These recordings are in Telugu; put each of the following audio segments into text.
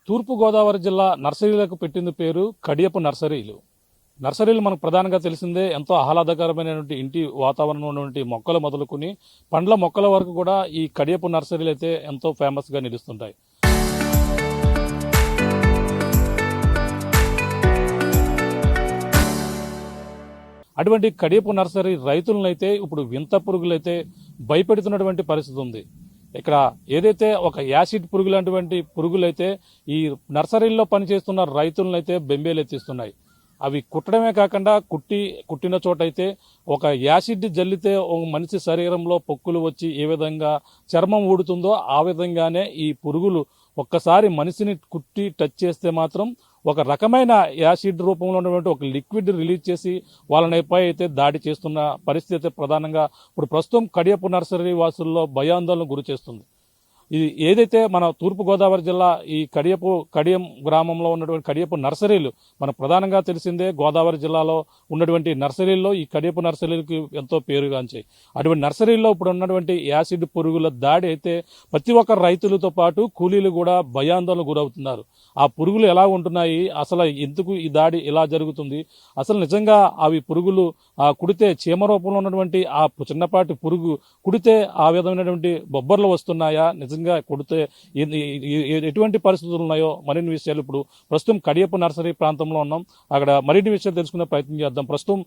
తూర్పుగోదావరి జిల్లా నర్సరీలకు పెట్టింది పేరు కడియపు నర్సరీలు. నర్సరీలు మనకు ప్రధానంగా తెలిసిందే, ఎంతో ఆహ్లాదకరమైనటువంటి ఇంటి వాతావరణం ఉన్నటువంటి మొక్కలు మొదలుకొని పండ్ల మొక్కల వరకు కూడా ఈ కడియపు నర్సరీలు అయితే ఎంతో ఫేమస్గా నిలుస్తుంటాయి. అటువంటి కడియపు నర్సరీ రైతులనైతే ఇప్పుడు వింత పురుగులైతే భయపెడుతున్నటువంటి పరిస్థితి ఉంది. ఇక్కడ ఏదైతే ఒక యాసిడ్ పురుగు లాంటివంటి పురుగులైతే ఈ నర్సరీల్లో పనిచేస్తున్న రైతులనైతే బెంబేలెత్తిస్తున్నాయి. అవి కుట్టడమే కాకుండా కుట్టిన చోటైతే ఒక యాసిడ్ జల్లితే ఒక మనిషి శరీరంలో పొక్కులు వచ్చి ఏ విధంగా చర్మం ఊడుతుందో ఆ విధంగానే ఈ పురుగులు ఒక్కసారి మనిషిని కుట్టి టచ్ చేస్తే మాత్రం ఒక రకమైన యాసిడ్ రూపంలో ఉన్నటువంటి ఒక లిక్విడ్ రిలీజ్ చేసి వాళ్ళపై అయితే దాడి చేస్తున్న పరిస్థితి ప్రధానంగా ఇప్పుడు ప్రస్తుతం కడియపు నర్సరీ వాసుల్లో భయాందోళన గురి చేస్తుంది. ఇది ఏదైతే మన తూర్పుగోదావరి జిల్లా ఈ కడియం గ్రామంలో ఉన్నటువంటి కడియపు నర్సరీలు మన ప్రధానంగా తెలిసిందే, గోదావరి జిల్లాలో ఉన్నటువంటి నర్సరీల్లో ఈ కడియపు నర్సరీలకు ఎంతో పేరుగాంచాయి. అటువంటి నర్సరీల్లో ఇప్పుడు ఉన్నటువంటి యాసిడ్ పురుగుల దాడి అయితే ప్రతి ఒక్క రైతులతో పాటు కూలీలు కూడా భయాందోళన గురవుతున్నారు. ఆ పురుగులు ఎలా ఉంటున్నాయి, అసలు ఎందుకు ఈ దాడి ఇలా జరుగుతుంది, అసలు నిజంగా అవి పురుగులు కుడితే చీమ రూపంలో ఉన్నటువంటి ఆ చిన్నపాటి పురుగు కుడితే ఆ విధమైనటువంటి బొబ్బర్లు వస్తున్నాయా, నిజంగా కుడితే ఎటువంటి పరిస్థితులు ఉన్నాయో మరిన్ని విషయాలు ఇప్పుడు ప్రస్తుతం కడియపు నర్సరీ ప్రాంతంలో ఉన్నాం. అక్కడ మరిన్ని విషయాలు తెలుసుకునే ప్రయత్నం చేద్దాం. ప్రస్తుతం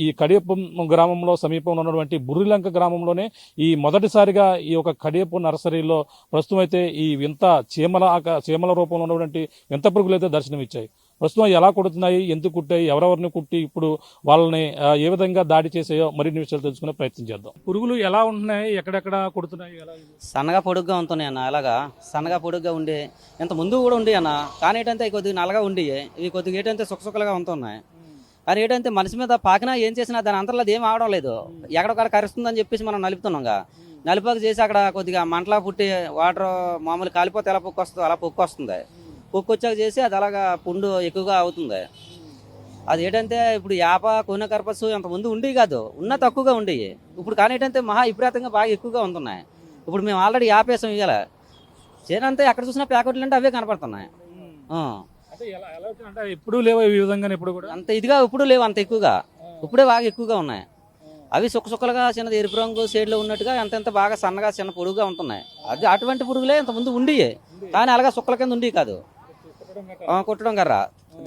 ఈ కడియపు గ్రామంలో సమీపంలో ఉన్నటువంటి బుర్రిలంక గ్రామంలోనే ఈ మొదటిసారిగా ఈ యొక్క కడియపు నర్సరీలో ప్రస్తుతం అయితే ఈ వింత చీమల రూపంలో ఉన్నటువంటి వింత పురుగులు అయితే దర్శనమిచ్చాయి. ప్రస్తుతం ఎలా కుడుతున్నాయి, ఎందుకు కుట్టాయి, ఎవరెవరిని కుట్టి ఇప్పుడు వాళ్ళని ఏ విధంగా దాడి చేసాయో మరిన్ని విషయాలు తెలుసుకునే ప్రయత్నం చేద్దాం. పురుగులు ఎలా ఉంటున్నాయి, ఎక్కడెక్కడ కుడుతున్నాయి? సన్నగా పొడుగ్గా ఉంటున్నాయి అన్న. అలాగా సన్నగా పొడుగ్గా ఉండి ఇంత ముందు కూడా ఉండి అన్న. కానీ ఏంటంటే కొద్దిగా నల్లగా ఉండి ఇవి కొద్దిగా ఏంటంటే సుక్కసుక్కలుగా ఉంటున్నాయి. అది ఏంటంటే మనిషి మీద పాకినా ఏం చేసినా దాని అంతర్లో ఏం ఆవడం లేదు. ఎక్కడొక్కడ కరుస్తుందని చెప్పేసి మనం నలుపుతున్నాంగా. నలుపాకు చేసి అక్కడ కొద్దిగా మంటలా పుట్టి వాటర్ మామూలు కాలిపోతే ఎలా పొక్కు వస్తుందో అలా పొక్కు వస్తుంది. పొక్కు వచ్చాక చేసి అది అలాగా పుండు ఎక్కువగా అవుతుంది. అది ఏంటంటే ఇప్పుడు యాప కొన కర్పసు అంత ముందు ఉండి కాదు, ఉన్న తక్కువగా ఉండి. ఇప్పుడు కానీ ఏంటంటే మహా విపరీతంగా బాగా ఎక్కువగా ఉంటున్నాయి. ఇప్పుడు మేము ఆల్రెడీ యాపేసాం ఇవ్వాలి చేనంతా ఎక్కడ చూసినా ప్యాకెట్లు అంటే అవే కనపడుతున్నాయి. ఇప్పుడు లేవు ఈ విధంగా, ఇప్పుడు కూడా అంత ఇదిగా ఇప్పుడు లేవు అంత ఎక్కువగా, ఇప్పుడే బాగా ఎక్కువగా ఉన్నాయి. అవి సుక్కసుక్కలుగా చిన్నది ఎరుపు రంగు షేడ్లో ఉన్నట్టుగా ఎంత బాగా సన్నగా చిన్న పొడుగుగా ఉంటున్నాయి. అది అటువంటి పురుగులే ఇంత ముందు ఉండి, కానీ అలాగా సుక్కల కింద ఉండి కాదు, కుట్టడం కర్ర.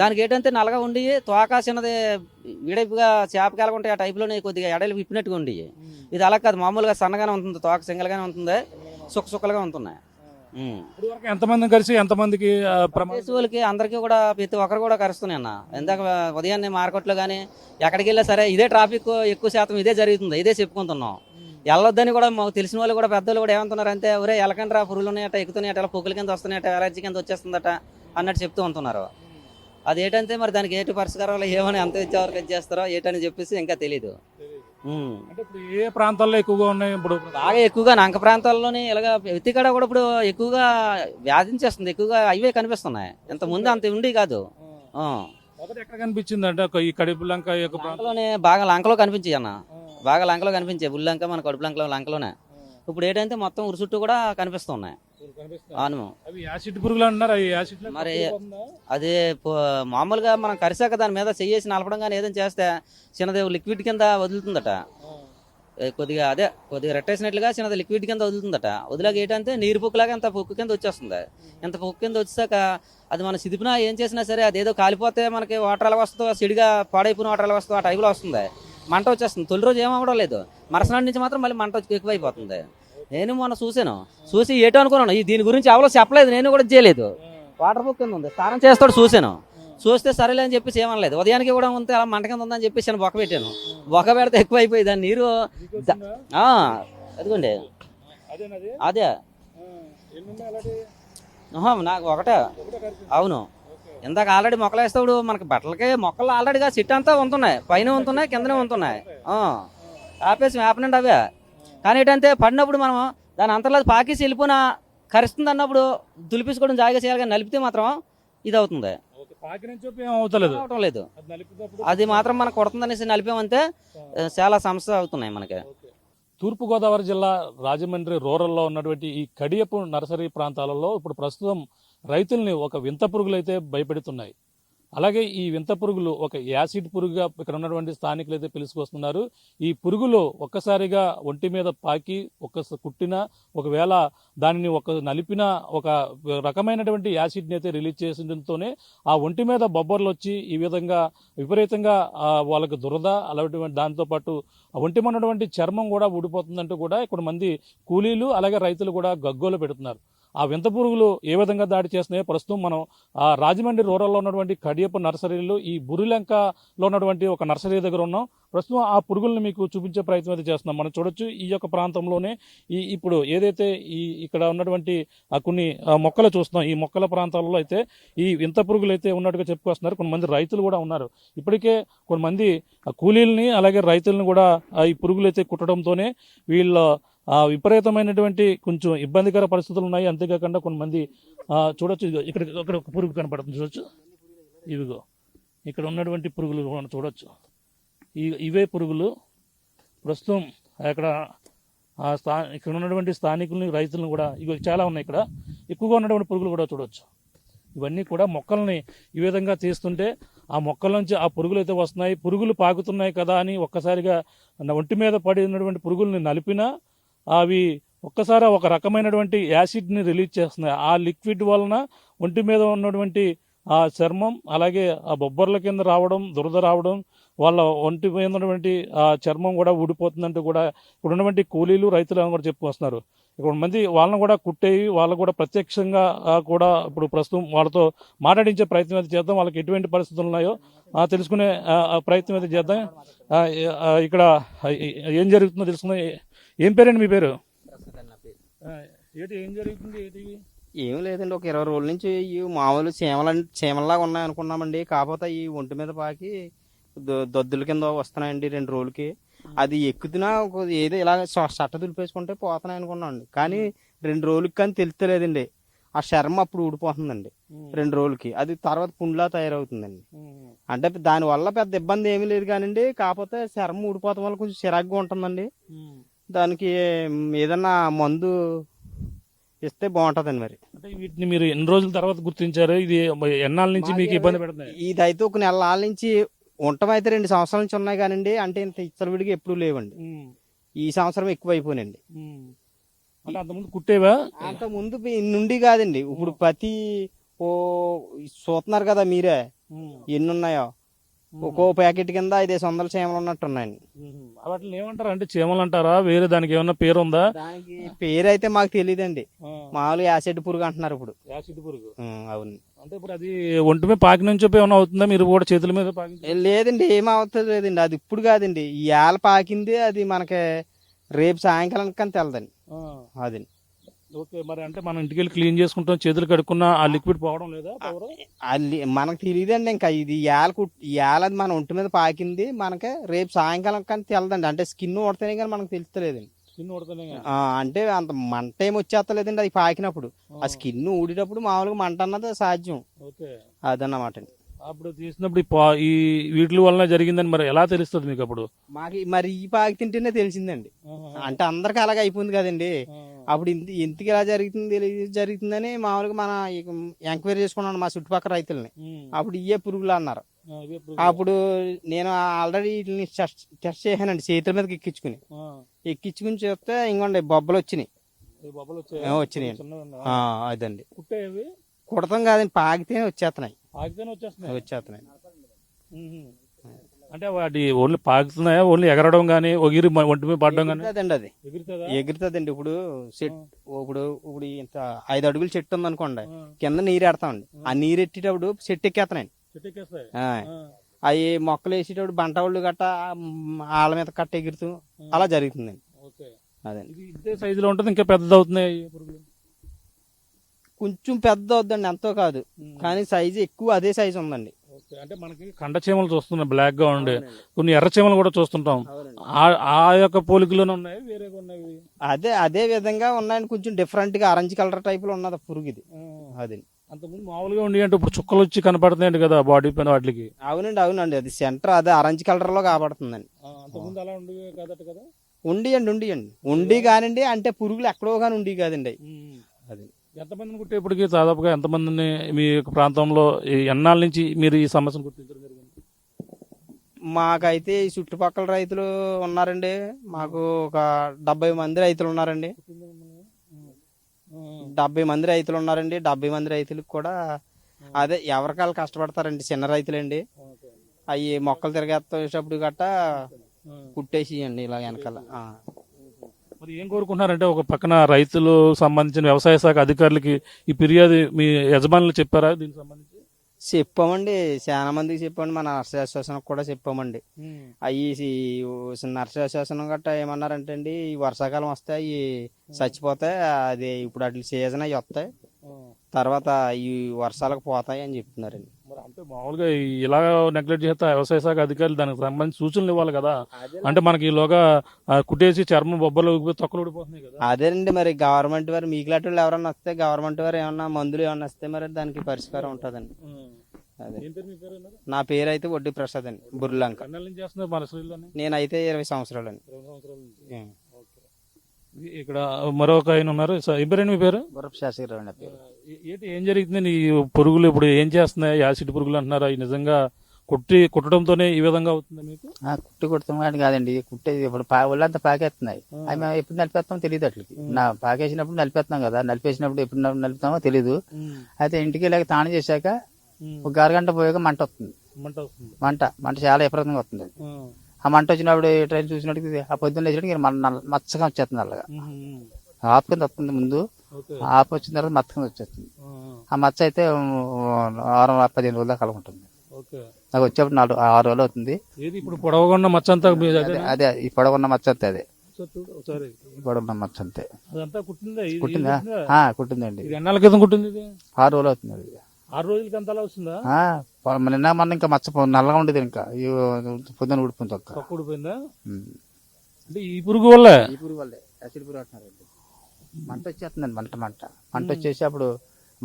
దానికి ఏంటంటే నల్లగా ఉండి తోక చిన్నది విడైపుగా చేపకాయలు ఉంటాయి ఆ టైపులోనే కొద్దిగా ఎడలు విప్పినట్టుగా ఉండి. ఇది అలా కాదు, మామూలుగా సన్నగానే ఉంటుంది, తోక సింగల్గానే ఉంటుంది, సుక్కసుక్కలుగా ఉంటున్నాయి. ఎంతమంది కలిసి ఎంతమందికి వాళ్ళకి అందరికీ కూడా ప్రతి ఒక్కరు కూడా కరుస్తున్నాయి అన్న. ఇందాక ఉదయాన్నే మార్కెట్లో కానీ ఎక్కడికి వెళ్ళా సరే ఇదే ట్రాఫిక్ ఎక్కువ శాతం ఇదే జరుగుతుంది, ఇదే చెప్పుకుంటున్నాం. వెళ్ళొద్దని కూడా మాకు తెలిసిన వాళ్ళు కూడా పెద్దలు కూడా ఏమంటున్నారు అంటే, ఒరే ఎలకండ్రా పురుగులు ఉన్నాయట, ఎక్కుతున్నాయట, ఇలా పొక్కుల కింద వస్తున్నాయట, ఎలర్జీ కింద వచ్చేస్తుందట అన్నట్టు చెప్తూ ఉంటున్నారు. అది ఏంటంటే మరి దానికి ఏటి పరిష్కారాలు ఏమని అంత ఇచ్చేవరకు ఇచ్చేస్తారో ఏటని చెప్పేసి ఇంకా తెలీదు. ఏ ప్రాంతాల్లో ఎక్కువగా ఉన్నాయి? ఇప్పుడు బాగా ఎక్కువగా నంక ప్రాంతాల్లోనే ఇలాగ ఎత్తికడ కూడా ఇప్పుడు ఎక్కువగా వ్యాధించేస్తుంది, ఎక్కువగా అవే కనిపిస్తున్నాయి. ఇంత ముందు అంత ఉండి కాదు. ఎక్కడ కనిపించింది అంటే ఈ కడుపు లంక ప్రాంతంలోనే బాగా లంకలో కనిపించాయి అన్న, బాగా లంకలో కనిపించాయి. బుల్లంక మన కడుపు లంకలోనే. ఇప్పుడు ఏంటంటే మొత్తం ఉరి చుట్టూ కూడా కనిపిస్తున్నాయి. మరి అది మామూలుగా మనం కరిసాక దాని మీద చెయ్యేసి నలపడం కానీ ఏదైనా చేస్తే చిన్నది లిక్విడ్ కింద వదులుతుందట. కొద్దిగా రెట్టేసినట్లుగా చిన్నది లిక్విడ్ కింద వదులుతుందట. వదిలాక ఏంటంటే నీరు పొక్కులాగా అంత పొక్కు కింద వచ్చేస్తుంది. ఇంత పొక్కు కింద వచ్చాక అది మనం సిదిపినా ఏం చేసినా సరే అదేదో కాలిపోతే మనకి వాటర్ ఎలా వస్తుందో, సిడిగా పాడైపోయిన వాటర్ ఎలా వస్తుందో ఆ టైపులో వస్తుంది, మంట వచ్చేస్తుంది. తొలి రోజు ఏమవడం లేదు, మరుసనాటి నుంచి మాత్రం మళ్ళీ మంట ఎక్కువైపోతుంది. నేను మొన్న చూసి ఏటో అనుకున్నాను, దీని గురించి ఎవరో చెప్పలేదు, నేను కూడా చేయలేదు. వాటర్ బుక్ కింద ఉంది, స్నానం చేస్తాడు చూస్తే సరేలే అని చెప్పేసి ఏమనలేదు. ఉదయానికి కూడా ఉంటే అలా మంట కింద ఉందని చెప్పేసి నేను బొక్క పెట్టాను. బొక్క పెడితే ఎక్కువ అయిపోయి దాని నీరు అదిగోండి అదే నాకు ఒకటే. అవును, ఇందాక ఆల్రెడీ మొక్కలు వేస్తాడు మనకి బట్టలకే మొక్కలు ఆల్రెడీగా సిట్ అంతా ఉంటున్నాయి, పైన ఉంటున్నాయి, కిందనే ఉంటున్నాయి. ఆపేసి వేపనండి అవే. కానీ ఏంటంటే పడినప్పుడు మనం దాని అంతర్లో పాకేసి వెళ్ళిపోయినా కరుస్తుంది అన్నప్పుడు దులిపేసుకోవడం జాయిగా చేయాలి, కానీ నలిపితే మాత్రం ఇది అవుతుంది, అవటం లేదు. అది మాత్రం మనకు కొడుతుందనేసి నలిపామంటే చాలా సమస్య అవుతున్నాయి మనకి. తూర్పుగోదావరి జిల్లా రాజమండ్రి రూరల్లో ఉన్నటువంటి ఈ కడియపు నర్సరీ ప్రాంతాలలో ఇప్పుడు ప్రస్తుతం రైతుల్ని ఒక వింత పురుగులు అయితే భయపెడుతున్నాయి. అలాగే ఈ వింత పురుగులు ఒక యాసిడ్ పురుగుగా ఇక్కడ ఉన్నటువంటి స్థానికులు అయితే పిలుచుకొస్తున్నారు. ఈ పురుగులు ఒక్కసారిగా ఒంటి మీద పాకి కుట్టిన, ఒకవేళ దానిని నలిపిన ఒక రకమైనటువంటి యాసిడ్ని అయితే రిలీజ్ చేసడంతోనే ఆ ఒంటి మీద బొబ్బర్లు వచ్చి ఈ విధంగా విపరీతంగా వాళ్ళకి దురద, అలాంటి దాంతోపాటు ఒంటి మీద ఉన్నటువంటి చర్మం కూడా ఊడిపోతుందంటూ కూడా ఇక్కడ మంది కూలీలు అలాగే రైతులు కూడా గగ్గోలు పెడుతున్నారు. ఆ వింత పురుగులు ఏ విధంగా దాడి చేస్తున్నాయో ప్రస్తుతం మనం రాజమండ్రి రూరల్లో ఉన్నటువంటి కడియపు నర్సరీలు ఈ బురిలంకలో ఉన్నటువంటి ఒక నర్సరీ దగ్గర ఉన్నాం. ప్రస్తుతం ఆ పురుగులను మీకు చూపించే ప్రయత్నం అయితే చేస్తున్నాం. మనం చూడొచ్చు ఈ యొక్క ప్రాంతంలోనే ఇప్పుడు ఏదైతే ఇక్కడ ఉన్నటువంటి కొన్ని మొక్కలు చూస్తున్నాం. ఈ మొక్కల ప్రాంతాలలో అయితే ఈ వింత పురుగులు అయితే ఉన్నట్టుగా చెప్పుకొస్తున్నారు. కొంతమంది రైతులు కూడా ఉన్నారు. ఇప్పటికే కొంతమంది కూలీలని అలాగే రైతులను కూడా ఈ పురుగులు అయితే కుట్టడంతోనే వీళ్ళ విపరీతమైనటువంటి కొంచెం ఇబ్బందికర పరిస్థితులు ఉన్నాయి. అంతేకాకుండా కొంతమంది చూడొచ్చు, ఇక్కడ ఒక పురుగు కనపడుతుంది చూడొచ్చు. ఇవిగో ఇక్కడ ఉన్నటువంటి పురుగులు మనం చూడొచ్చు. ఇవే పురుగులు ప్రస్తుతం ఇక్కడ ఇక్కడ ఉన్నటువంటి స్థానికుల్ని రైతులను కూడా ఇవి చాలా ఉన్నాయి. ఇక్కడ ఎక్కువగా ఉన్నటువంటి పురుగులు కూడా చూడొచ్చు. ఇవన్నీ కూడా మొక్కల్ని ఈ విధంగా తీస్తుంటే ఆ మొక్కల నుంచి ఆ పురుగులు అయితే వస్తున్నాయి. పురుగులు పాకుతున్నాయి కదా అని ఒక్కసారిగా ఒంటి మీద పడి ఉన్నటువంటి పురుగుల్ని నలిపినా అవి ఒక్కసారి ఒక రకమైనటువంటి యాసిడ్ని రిలీజ్ చేస్తున్నాయి. ఆ లిక్విడ్ వలన ఒంటి మీద ఉన్నటువంటి ఆ చర్మం అలాగే ఆ బొబ్బర్ల కింద రావడం, దురద రావడం, వాళ్ళ ఒంటి మీద ఉన్నటువంటి ఆ చర్మం కూడా ఊడిపోతుందంటూ కూడా ఇక్కడ ఉన్నటువంటి కూలీలు రైతులు అని కూడా చెప్పుకొస్తున్నారు. ఇక్కడ మంది వాళ్ళని కూడా కుట్టేవి, వాళ్ళు కూడా ప్రత్యక్షంగా కూడా ఇప్పుడు ప్రస్తుతం వాళ్ళతో మాట్లాడించే ప్రయత్నం అయితే చేద్దాం. వాళ్ళకి ఎటువంటి పరిస్థితులు ఉన్నాయో తెలుసుకునే ప్రయత్నం అయితే చేద్దాం. ఇక్కడ ఏం జరుగుతుందో తెలుసుకుందాం. ఏం పేరండి మీ పేరు? ఏం జరుగుతుంది? ఏం లేదండి, ఒక 20 రోజుల నుంచి ఈ మామూలు చీమల్లాగా ఉన్నాయి అనుకున్నామండి. కాకపోతే ఈ ఒంటి మీద పాకి దద్దుల కింద వస్తున్నాయండి 2 రోజులకి. అది ఎక్కుతున్నా ఏదో ఇలా సట్ట దులిపేసుకుంటే పోతున్నాయి అనుకున్నామండి. కానీ 2 రోజులకి కానీ తెలుస్తలేదండి. ఆ చర్మం అప్పుడు ఊడిపోతుందండి 2 రోజులకి. అది తర్వాత పుండ్లా తయారవుతుందండి. అంటే దానివల్ల పెద్ద ఇబ్బంది ఏమీ లేదు కానండి. కాకపోతే చర్మం ఊడిపోవడం వల్ల కొంచెం చిరాగ్గా ఉంటుందండి. దానికి ఏదన్నా మందు ఇస్తే బాగుంటదండి. మరి అంటే వీటిని మీరు ఎన్ని రోజుల తర్వాత గుర్తించారు? ఇది ఎన్నాళ్ళ నుంచి మీకు ఇబ్బంది పెడుతుంది? ఇదైతే ఒక నెల నుంచి ఉండటమైతే 2 సంవత్సరాల నుంచి ఉన్నాయి కానండి. అంటే ఇంత ఇచ్చలవిడిగా ఎప్పుడు లేవండి. ఈ సంవత్సరం ఎక్కువ అయిపోయినండి. అంటే అంతకుముందు కుట్టేవా? అంత ముందు నుండి కాదండి. ఇప్పుడు ప్రతి చూస్తున్నారు కదా మీరే ఎన్ని ఉన్నాయో. ఒక్కో ప్యాకెట్ కింద 500 చీమలు ఉన్నట్టు ఉన్నాయండి. వాటిని ఏమంటారు? అంటే చీమలు అంటారా, వేరే దానికి ఏమన్నా పేరు ఉందా? దానికి పేరు అయితే మాకు తెలియదండి. మామూలు యాసిడ్ పురుగు అంటున్నారు ఇప్పుడు. యాసిడ్ పురుగు. అవును. అంటే ఇప్పుడు అది ఒంటి మీద పాకి నుంచి ఏమైనా అవుతుందా? మీరు కూడా చేతుల మీద పాకి? లేదండి, ఏమవుతుంది లేదండి. అది ఇప్పుడు కాదండి, ఈ ఏళ్ళ పాకింది. అది మనకి రేపు సాయంకాలం కానీ తెలదండి. అది ఓకే. మరి అంటే మనం ఇంటికి వెళ్ళి క్లీన్ చేసుకుంటాం, చేతులు కడుక్కున్న ఆ లిక్విడ్ పోవడం లేదా? మనకు తెలియదండి. ఇంకా ఇది ఏళ్ళది మన ఒంటి మీద పాకింది మనకి రేపు సాయంకాలం కానీ తెలదండి. అంటే స్కిన్ ఉడితేనే కానీ మనకు తెలుస్తలేదండి. స్కిన్ ఉడతనే అంటే అంత మంట ఏమి వచ్చేస్తలేదండి. అది పాకినప్పుడు ఆ స్కిన్ ఊడేటప్పుడు మామూలుగా మంట అన్నది సాధ్యం. అదన్నమాట అండి. అప్పుడు తీసినప్పుడు ఈ వీటి వలన జరిగిందని మరి ఎలా తెలుస్తుంది మీకు? అప్పుడు మాకు మరి ఈ పాకి తింటేనే తెలిసిందండి. అంటే అందరికి అలాగే అయిపోయింది కదండి. అప్పుడు ఎందుకు ఇలా జరుగుతుందని మామూలుగా మన ఎంక్వైరీ చేసుకున్నాను మా చుట్టుపక్కల రైతులని. అప్పుడు ఇయే పురుగులు అన్నారు. అప్పుడు నేను ఆల్రెడీ వీటిని టెస్ట్ చేశానండి. చేతుల మీదకి ఎక్కించుకుని చూస్తే ఇంకోండి బొబ్బలు వచ్చినాయి. అదండి. కుడతాం కాదండి, పాకితేనే వచ్చేస్తున్నాయి. అంటే వాటి ఓన్లీ పాకుతున్నాయా? ఓన్లీ ఎగరడం గానీ ఒగిరి ఒంటి మీద పడడం గానీ? అది ఎగురుతుందండి. ఇప్పుడు ఇప్పుడు ఇంత 5 అడుగులు చెట్టు ఉంది అనుకోండి, కింద నీరు ఎడతామండి. ఆ నీరు ఎట్టేటప్పుడు చెట్టు ఎక్కేస్తున్నాయండి. అవి మొక్కలు వేసేటప్పుడు బంట వాళ్ళు గట్ట ఆళ్ళ మీద కట్ట ఎగురుతూ అలా జరుగుతుందండి. అదే ఇదే సైజులో ఉంటుంది. ఇంకా పెద్దది అవుతున్నాయి. కొంచెం పెద్ద అవుద్దండి, ఎంతో కాదు. కానీ సైజు ఎక్కువ అదే సైజు ఉందండి. అంటే మనకి కండ చీమలు చూస్తున్నాయి బ్లాక్ గా ఉండే, కొన్ని ఎర్ర చీమలు కూడా చూస్తుంటాం. ఆ యొక్క పోలికలోనే ఉన్నాయి, వేరేగా ఉన్నాయి. అదే విధంగా ఉన్నాయండి. కొంచెం డిఫరెంట్ గా ఆరెంజ్ కలర్ టైప్ లో ఉన్నది పురుగు ఇది. అది అంతకుముందు మామూలుగా ఉండి అంటే ఇప్పుడు చుక్కలు వచ్చి కనపడుతున్నాయండి కదా బాడీ పైన వాటికి. అవునండి. అది సెంటర్ అదే ఆరెంజ్ కలర్ లో కాబడుతుందండి. అంతకుముందు అలా ఉండి కాదట కదా? ఉండి కానండి. అంటే పురుగులు ఎక్కడో కానీ ఉండి కాదండి. అది ఎంతమందిని కుట్టేప్పటికి దాదాపుగా ఎంతమందిని మీ యొక్క ప్రాంతంలో ఎన్నాళ్ళ నుంచి మీరు ఈ సమస్యను గుర్తించడం జరిగింది? మాకైతే ఈ చుట్టుపక్కల రైతులు ఉన్నారండి. మాకు ఒక 70 మంది రైతులు ఉన్నారండి. 70 మంది రైతులు ఉన్నారండి. 70 మంది రైతులకు కూడా అదే ఎవరికాళ్ళు కష్టపడతారండి, చిన్న రైతులండి. అవి మొక్కలు తిరగేసేటప్పుడు గట్టా కుట్టేసి అండి ఇలా వెనకాల. మరి ఏం కోరుకుంటున్నారంటే, ఒక పక్కన రైతులు సంబంధించిన వ్యవసాయ శాఖ అధికారులకి ఈ ఫిర్యాదు మీ యజమానులు చెప్పారా దీనికి సంబంధించి? చెప్పామండి, చాలా మందికి చెప్పామండి. మన నర్సరీ అసోసియేషన్ కూడా చెప్పామండి. అవి నర్సరీ అసోసియేషన్ గట్టా ఏమన్నారంటే అండి, ఈ వర్షాకాలం వస్తే అవి చచ్చిపోతాయి, అది ఇప్పుడు అట్ల సీజన్ అవి వస్తాయి, తర్వాత ఈ వర్షాలకు పోతాయి అని చెప్తున్నారండి. మరి అంటే మామూలుగా ఇలా నెగ్లెక్ట్ చేస్తే వ్యవసాయ శాఖ అధికారులు దానికి సంబంధించి సూచనలు ఇవ్వాలి కదా. అంటే మనకి ఈలోగా కుట్టేసి చర్మం బొబ్బలు తొక్కలు ఊడిపోతున్నాయి కదా. అదేనండి, మరి గవర్నమెంట్ వారు మీకులాంటి వాళ్ళు ఎవరన్నా వస్తే, గవర్నమెంట్ వారు ఏమన్నా మందులు ఏమన్నా వస్తే మరి దానికి పరిష్కారం ఉంటుందండి. అదే ఏం పేరు మీ పేరు అన్నారు? నా పేరు అయితే వడ్డీ ప్రసాద్ అండి, బుర్లంక. ఎన్నాళ్ళ నుంచి చేస్తున్నారు మన శ్రీలోనే? నేనైతే 20 సంవత్సరాలు అండి. 20 సంవత్సరాల నుంచి. ఇక్కడ మరొక ఆయన ఉన్నారు. ఏం పేరండి మీ పేరు? గురపు శాస్త్రిరావు అండి. ఏంటి ఏం జరుగుతుంది? ఈ పురుగులు ఇప్పుడు ఏం చేస్తున్నాయి? యాసిడ్ పురుగులు అంటున్నారు, అవి నిజంగా కుట్టడంతోనే ఈ విధంగా అవుతుంది మీకు? కుట్టి కుడతాం కానీ కాదండి, కుట్టేది ఇప్పుడు ఒళ్ళంతా పాకేస్తున్నాయి. అవి మేము ఎప్పుడు నలిపేస్తామో తెలియదు. అట్లకి పాకేసినప్పుడు నలిపేస్తున్నాం కదా, నలిపేసినప్పుడు ఎప్పుడు నలుపుతామో తెలియదు. అయితే ఇంటికి వెళ్ళాక తాను చేశాక ఒక అరగంట పోయాక మంట వస్తుంది. మంట చాలా విపరీతంగా వస్తుంది. ఆ మంట వచ్చినప్పుడు ట్రైన్ చూసినట్టు ఆ పొద్దున్న లేచినట్టు మచ్చగా వచ్చేస్తుంది. అలాగా ఆపుకొని వస్తుంది ముందు, ఆపు వచ్చిన తర్వాత మచ్చగా వచ్చేస్తుంది. ఆ మచ్చ అయితే 15 రోజుల దాకా ఉంటుంది. నాకు వచ్చేప్పుడు 6 రోజులు అవుతుంది. ఇప్పుడు పొడవగొన్న మచ్చ అంతా అదే ఈ పొడవున్న మచ్చ అంతే, అదే పొడవున్న మచ్చ అంతే. కుట్టిందా? కుట్టిందండి. ఎన్నాళ్ళ క్రితం కుట్టింది? 6 రోజులు అవుతుంది. అది 6 రోజులకి అంత అలా వస్తుందా? నిన్న మొన్న ఇంకా మచ్చ నల్లగా ఉండేది, ఇంకా పొద్దున ఊడిపోయింది. తక్కువ ఊడిపోయిందా? అంటే ఈ పురుగు వల్ల? ఈ పురుగు వల్లే, యాసిడ్ పురుగు అంటున్నారు. మంట వచ్చేస్తుందండి, మంట వచ్చేసి అప్పుడు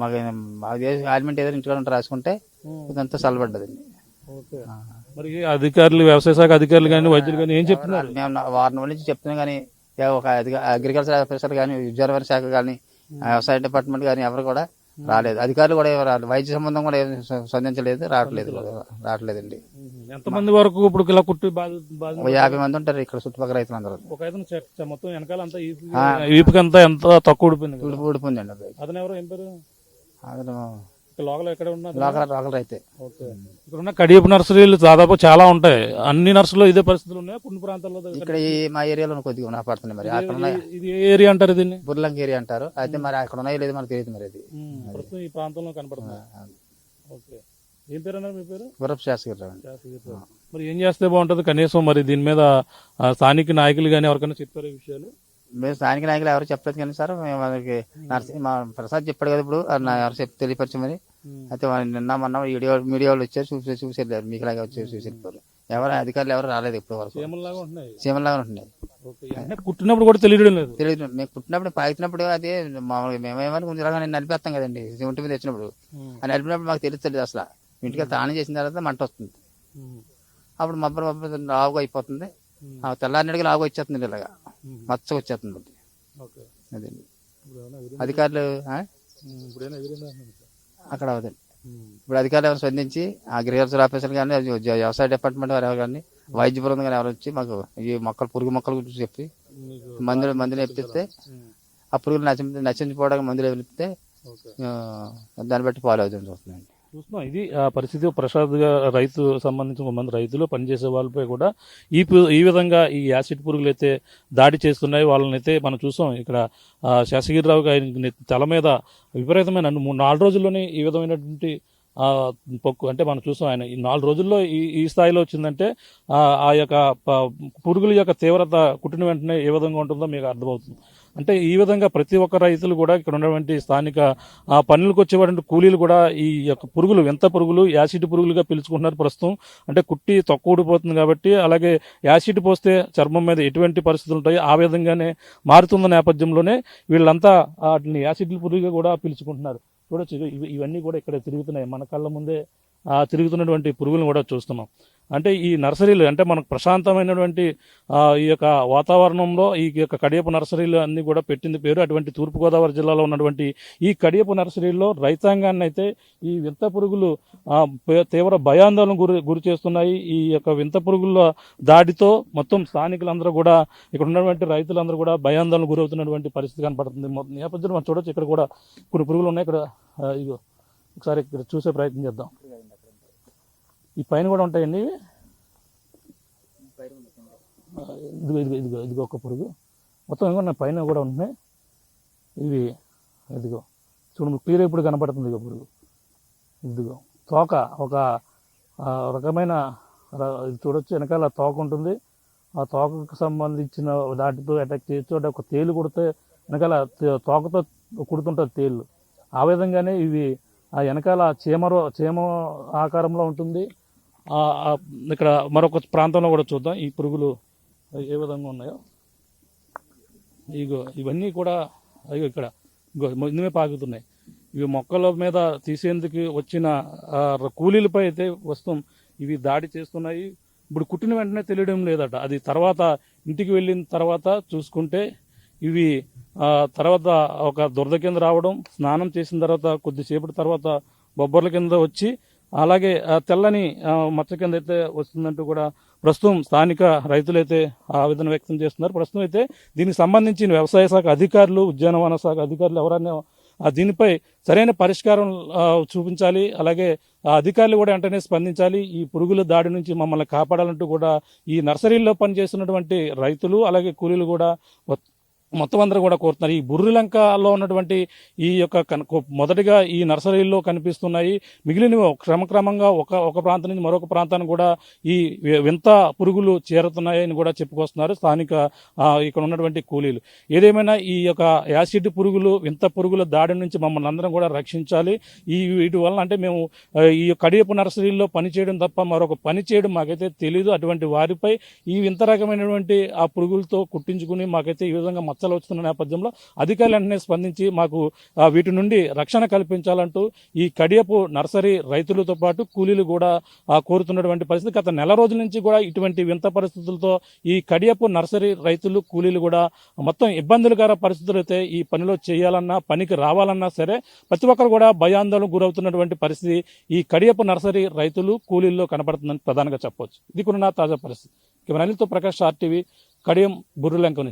మాకు ఆల్మెంట్ ఏదైనా ఇంటిలో ఉంటే రాసుకుంటే ఇదంతా చల్లబడ్డదండి. మరి అధికారులు, వ్యవసాయ శాఖ అధికారులు కానీ వైద్యులు కానీ ఏం చెప్తున్నారు? మేము వారం రోజుల నుంచి చెప్తున్నాం కానీ ఒక అగ్రికల్చర్ ఆఫీసర్ కానీ, ఉద్యోగ శాఖ కానీ, వ్యవసాయ డిపార్ట్మెంట్ కానీ ఎవరు కూడా రాలేదు. అధికారులు కూడా రాలేదు. వైద్య సంబంధం కూడా ఏం స్పందించలేదు, రావట్లేదండి. ఎంతమంది వరకు ఇప్పుడు ఇలా కుట్టి 50 మంది ఉంటారు ఇక్కడ చుట్టుపక్కల రైతులు అందరూ. మొత్తం వెనకాలంతా వీపుకంతా ఎంత తక్కువ ఊడిపోయిందండి. అతను ఎవరు? ఏం పేరు? అతను లోకల్ ఎక్కడ ఉన్నారు? లోకల్ రైతే. ఇక్కడ ఉన్న కడియపు నర్సరీలు దాదాపు చాలా ఉంటాయి. అన్ని నర్సరీలో ఇదే పరిస్థితులు ఉన్నాయి. కొన్ని ప్రాంతాల్లో ఇక్కడ మా ఏరియాలో కొద్దిగా పడుతుంది. మరి అక్కడ ఇది ఏ ఏరియా అంటారు? దీన్ని బుర్లంక ఏరియా అంటారు. అయితే మరి అక్కడ ఉన్నాయో లేదు మనకు తెలియదు. మరి అది ప్రస్తుతం ఈ ప్రాంతంలో కనపడుతుంది. ఓకే. ఏం పేరు అన్నారు మీ పేరు? గురపు శాస్త్రిరావు. మరి ఏం చేస్తే బాగుంటుంది? కనీసం మరి దీని మీద స్థానిక నాయకులు కానీ ఎవరికైనా చెప్పారు ఈ విషయాలు? మేము స్థానిక నాయకులు ఎవరు చెప్పలేదు కానీ సార్, మేము వాళ్ళకి మా ప్రసాద్ చెప్పాడు కదా ఇప్పుడు, ఎవరు తెలియపరచమని. అయితే నిన్న మొన్న మీడియాలో వచ్చారు, చూసి వెళ్ళారు. మీకు లాగా వచ్చి చూసి వెళ్ళిపోయారు. ఎవరు అధికారులు ఎవరు రాలేదు ఇప్పుడు వరకు. సీమలాగా ఉంటున్నాయి. కుట్టినప్పుడు కూడా తెలియడం లేదు. తెలియదు. మేము కుట్టినప్పుడు పాకినప్పుడు అదే మామూలుగా మేమేమని కొంచెం నలిపేస్తాం కదండి, ఒంటి మీద వచ్చినప్పుడు. ఆ నలిపినప్పుడు మాకు తెలుస్తుంది. అసలు ఇంటికి తానం చేసిన తర్వాత మంట వస్తుంది. అప్పుడు మబ్బరు లావుగా అయిపోతుంది. తెల్లారినడికి లావుగా వచ్చేస్తుంది, ఇలాగా మచ్చ వచ్చేస్తుంది. అదండి అధికారులు అక్కడ అవుతుంది. ఇప్పుడు అధికారులు ఎవరు స్పందించి అగ్రికల్చర్ ఆఫీసర్ కానీ, వ్యవసాయ డిపార్ట్మెంట్ వారు ఎవరు కానీ, వైద్య బృందం కానీ ఎవరు వచ్చి మాకు ఈ పురుగు మొక్కల గురించి చెప్పి మందులు ఎప్పిస్తే, ఆ పురుగులు నశించిపోవడానికి మందులు ఎప్పిస్తే దాన్ని బట్టి ఫాలో అవుతుంది చూస్తున్నాండి. చూస్తున్నాం. ఇది పరిస్థితి. ప్రసాద్ రైతు సంబంధించిన కొంతమంది రైతులు పనిచేసే వాళ్ళపై కూడా ఈ విధంగా ఈ యాసిడ్ పురుగులు అయితే దాడి చేస్తున్నాయి. వాళ్ళని అయితే మనం చూసాం. ఇక్కడ శేషగిరిరావు గారి తల మీద విపరీతమైన 4 రోజుల్లోనే ఈ విధమైనటువంటి పొక్కు అంటే మనం చూసాం. ఆయన ఈ 4 రోజుల్లో ఈ స్థాయిలో వచ్చిందంటే ఆ యొక్క పురుగుల యొక్క తీవ్రత కుట్టిన వెంటనే ఏ విధంగా ఉంటుందో మీకు అర్థమవుతుంది. అంటే ఈ విధంగా ప్రతి ఒక్క రైతులు కూడా ఇక్కడ ఉన్నటువంటి స్థానిక పనులకు వచ్చేటువంటి కూలీలు కూడా ఈ యొక్క పురుగులు, వింత పురుగులు, యాసిడ్ పురుగులుగా పిలుచుకుంటున్నారు ప్రస్తుతం. అంటే కుట్టి తొక్క ఊడిపోతుంది కాబట్టి, అలాగే యాసిడ్ పోస్తే చర్మం మీద ఎటువంటి పరిస్థితులు ఉంటాయో ఆ విధంగానే మారుతున్న నేపథ్యంలోనే వీళ్ళంతా వాటిని యాసిడ్ పురుగుగా కూడా పిలుచుకుంటున్నారు. చూడొచ్చు, ఇవన్నీ కూడా ఇక్కడ తిరుగుతున్నాయి మన కళ్ళ ముందే. తిరుగుతున్నటువంటి పురుగులను కూడా చూస్తున్నాం. అంటే ఈ నర్సరీలు అంటే మనకు ప్రశాంతమైనటువంటి ఈ యొక్క వాతావరణంలో ఈ యొక్క కడియపు నర్సరీలు అన్ని కూడా పెట్టింది పేరు. అటువంటి తూర్పుగోదావరి జిల్లాలో ఉన్నటువంటి ఈ కడియపు నర్సరీల్లో రైతాంగాన్ని అయితే ఈ వింత పురుగులు తీవ్ర భయాందోళన గురి చేస్తున్నాయి. ఈ యొక్క వింత పురుగుల దాడితో మొత్తం స్థానికులందరూ కూడా, ఇక్కడ ఉన్నటువంటి రైతులందరూ కూడా భయాందోళన గురవుతున్నటువంటి పరిస్థితి కనపడుతుంది. నేపథ్యంలో మనం చూడొచ్చు, ఇక్కడ కూడా కొన్ని పురుగులు ఉన్నాయి. ఇక్కడ ఇగో ఒకసారి ఇక్కడ చూసే ప్రయత్నం చేద్దాం. ఈ పైన కూడా ఉంటాయండి ఇవి. ఇదిగో ఇదిగో ఇదిగో ఇదిగో ఒక పురుగు మొత్తం ఏమన్నా పైన కూడా ఉంటున్నాయి ఇవి. ఇదిగో చూడండి, క్లియర్ ఇప్పుడు కనపడుతుంది. ఇదిగో పురుగు, ఇదిగో తోక ఒక రకమైన ఇది చూడొచ్చు, వెనకాల తోక ఉంటుంది. ఆ తోకకు సంబంధించిన దాటితో అటాక్ చేయొచ్చు. అంటే ఒక తేలు కుడితే వెనకాల తోకతో కుడుతుంటుంది తేళ్ళు. ఆ విధంగానే ఇవి ఆ వెనకాల చీమ ఆకారంలో ఉంటుంది. ఇక్కడ మరొక ప్రాంతంలో కూడా చూద్దాం ఈ పురుగులు ఏ విధంగా ఉన్నాయో. ఇగో ఇవన్నీ కూడా ఇక్కడ ఇందుమే పాకుతున్నాయి. ఇవి మొక్కల మీద తీసేందుకు వచ్చిన కూలీలపై అయితే వస్తాం ఇవి దాడి చేస్తున్నాయి. ఇప్పుడు కుట్టిన వెంటనే తెలియడం లేదట. అది తర్వాత ఇంటికి వెళ్ళిన తర్వాత చూసుకుంటే ఇవి తర్వాత ఒక దురద కింద రావడం, స్నానం చేసిన తర్వాత కొద్దిసేపటి తర్వాత బొబ్బర్ల కింద వచ్చి అలాగే తెల్లని మచ్చ కింద అయితే వస్తుందంటూ కూడా ప్రస్తుతం స్థానిక రైతులైతే ఆవేదన వ్యక్తం చేస్తున్నారు. ప్రస్తుతం అయితే దీనికి సంబంధించిన వ్యవసాయ శాఖ అధికారులు, ఉద్యానవన శాఖ అధికారులు ఎవరైనా దీనిపై సరైన పరిష్కారం చూపించాలి. అలాగే అధికారులు కూడా వెంటనే స్పందించాలి. ఈ పురుగుల దాడి నుంచి మమ్మల్ని కాపాడాలంటూ కూడా ఈ నర్సరీల్లో పనిచేస్తున్నటువంటి రైతులు అలాగే కూలీలు కూడా మొత్తం అందరూ కూడా కోరుతున్నారు. ఈ బుర్రిలంకలో ఉన్నటువంటి ఈ యొక్క మొదటిగా ఈ నర్సరీల్లో కనిపిస్తున్నాయి. మిగిలినవి క్రమక్రమంగా ఒక ప్రాంతం నుంచి మరొక ప్రాంతానికి కూడా ఈ వింత పురుగులు చేరుతున్నాయని కూడా చెప్పుకొస్తున్నారు స్థానిక ఇక్కడ ఉన్నటువంటి కూలీలు. ఏదేమైనా ఈ యొక్క యాసిడ్ పురుగులు, వింత పురుగుల దాడి నుంచి మమ్మల్ని అందరం కూడా రక్షించాలి. వీటి వలన అంటే మేము ఈ కడియపు నర్సరీల్లో పనిచేయడం తప్ప మరొక పని చేయడం మాకైతే తెలియదు. అటువంటి వారిపై ఈ వింత రకమైనటువంటి ఆ పురుగులతో కుట్టించుకుని మాకైతే ఈ విధంగా మచ్చలు వస్తున్న నేపథ్యంలో అధికారులు వెంటనే స్పందించి మాకు వీటి నుండి రక్షణ కల్పించాలంటూ ఈ కడియపు నర్సరీ రైతులతో పాటు కూలీలు కూడా కోరుతున్నటువంటి పరిస్థితి. గత నెల రోజుల నుంచి కూడా ఇటువంటి వింత పరిస్థితులతో ఈ కడియపు నర్సరీ రైతులు కూలీలు కూడా మొత్తం ఇబ్బందులకర పరిస్థితులు అయితే ఈ పనిలో చేయాలన్నా పనికి రావాలన్నా సరే ప్రతి ఒక్కరు కూడా భయాందోళన గురవుతున్నటువంటి పరిస్థితి ఈ కడియపు నర్సరీ రైతులు కూలీల్లో కనపడుతుందని ప్రధానంగా చెప్పవచ్చు. ఇది కూడా తాజా పరిస్థితి. కెమెరా అనిల్తో ప్రకాష్, RTV, కడియం, బుర్రులంక నుంచి.